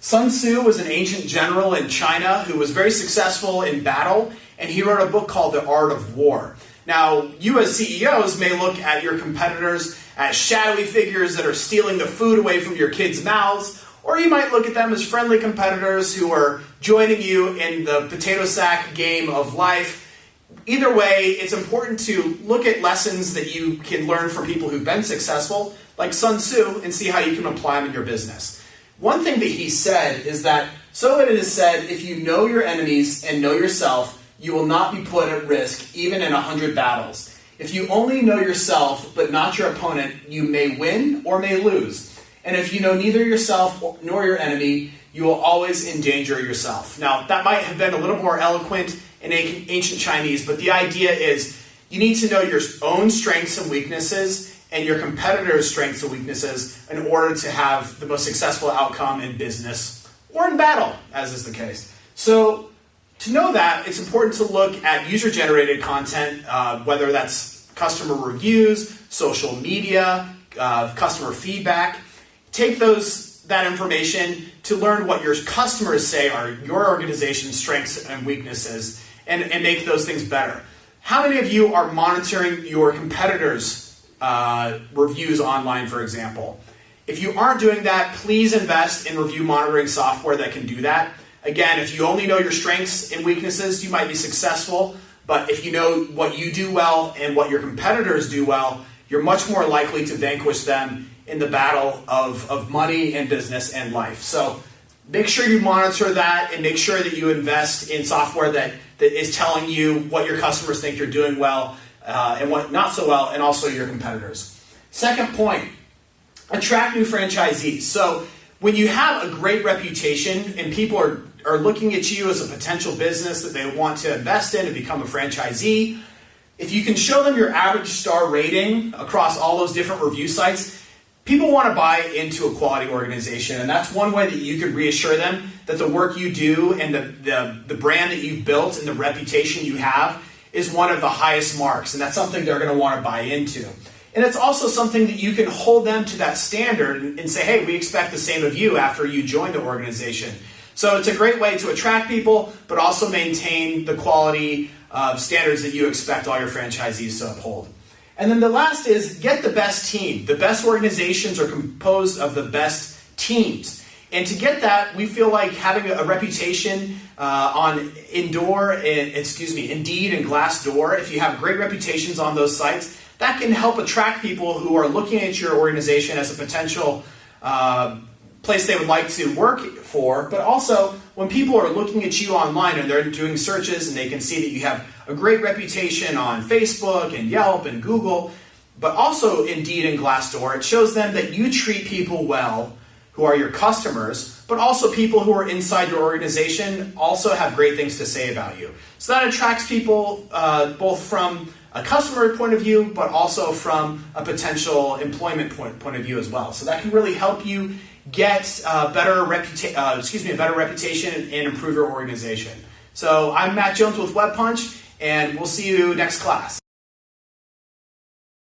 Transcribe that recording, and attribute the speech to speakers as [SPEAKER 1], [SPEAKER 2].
[SPEAKER 1] Sun Tzu was an ancient general in China who was very successful in battle, and he wrote a book called The Art of War. Now, you as CEOs may look at your competitors as shadowy figures that are stealing the food away from your kids' mouths, or you might look at them as friendly competitors who are joining you in the potato sack game of life. Either way, it's important to look at lessons that you can learn from people who've been successful, like Sun Tzu, and see how you can apply them in your business. One thing that he said is that, so it is said, if you know your enemies and know yourself, you will not be put at risk, even in 100 battles. If you only know yourself, but not your opponent, you may win or may lose. And if you know neither yourself nor your enemy, you will always endanger yourself. Now, that might have been a little more eloquent in ancient Chinese, but the idea is you need to know your own strengths and weaknesses and your competitors' strengths and weaknesses in order to have the most successful outcome in business or in battle, as is the case. So to know that, it's important to look at user-generated content, whether that's customer reviews, social media, customer feedback. Take that information to learn what your customers say are your organization's strengths and weaknesses and make those things better. How many of you are monitoring your competitors' reviews online, for example? If you aren't doing that, please invest in review monitoring software that can do that. Again, if you only know your strengths and weaknesses, you might be successful, but if you know what you do well and what your competitors do well, you're much more likely to vanquish them in the battle of money and business and life. So make sure you monitor that and make sure that you invest in software that is telling you what your customers think you're doing well and what not so well, and also your competitors. Second point, attract new franchisees. So when you have a great reputation and people are looking at you as a potential business that they want to invest in and become a franchisee, if you can show them your average star rating across all those different review sites, people want to buy into a quality organization, and that's one way that you can reassure them that the work you do and the brand that you've built and the reputation you have is one of the highest marks, and that's something they're going to want to buy into. And it's also something that you can hold them to that standard and say, hey, we expect the same of you after you join the organization. So it's a great way to attract people, but also maintain the quality standards that you expect all your franchisees to uphold. And then the last is get the best team. The best organizations are composed of the best teams. And to get that, we feel like having a reputation on Indeed and Glassdoor, if you have great reputations on those sites, that can help attract people who are looking at your organization as a potential place they would like to work for. But also, when people are looking at you online and they're doing searches and they can see that you have a great reputation on Facebook and Yelp and Google, but also Indeed and Glassdoor, it shows them that you treat people well who are your customers, but also people who are inside your organization also have great things to say about you. So that attracts people both from a customer point of view, but also from a potential employment point of view as well. So that can really help you get a better reputation and improve your organization. So I'm Matt Jones with WebPunch, and we'll see you next class.